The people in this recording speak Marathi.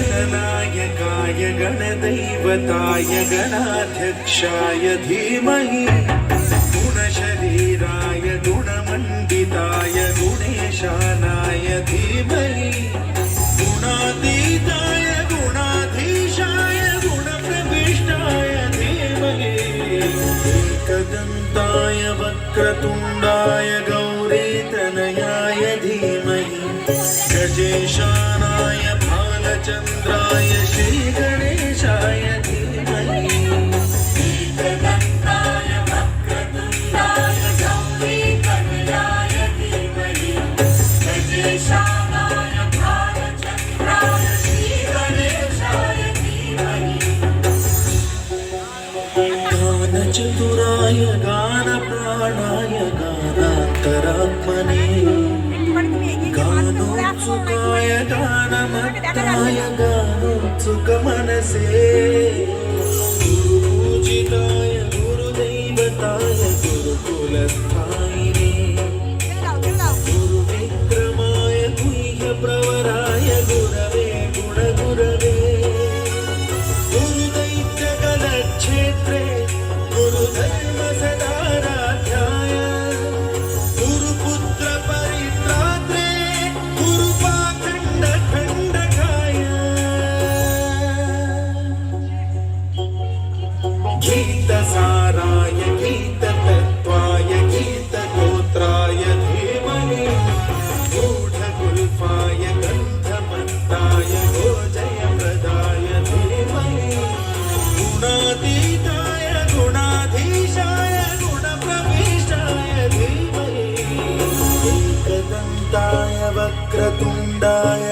गणनायकाय गणदैवताय गणाध्यक्षाय धीमहि गुणशरीराय गुणमण्डिताय गुणेशानाय धीमहि गुणातीताय गुणाधीशाय गुणप्रविष्टाय धीमहि एकदन्ताय वक्रतुण्डाय गौरीतनयाय धीमहि गजेशानाय चंद्राय श्री गणेशाय धीमहि एकदन्ताय वक्रतुण्डाय गौरीतनयाय धीमहि गजेशानाय भालचन्द्राय श्री गणेशाय धीमहि गानचतुराय गानप्राणाय गानान्तरात्मने गानोत्सुकाय गानमत्ताय गानोत्सुकमनसे गुरुपूजिताय गुरुदैवताय गुरुकुलस्थायिने गुरुविक्रमाय गुह्यप्रवराय गुरवे गुणगुरवे गुरुदैत्यगणक्षेत्रे गुरुधर्मसदाराध्याय गीतसाराय गीततत्त्वाय गीतगोत्राय धीमहि गूढगुल्फाय गन्धमत्ताय गोजयप्रदाय धीमहि गुणातीताय गुणाधीशाय गुणप्रविष्टाय धीमहि एकदन्ताय वक्रतुण्डाय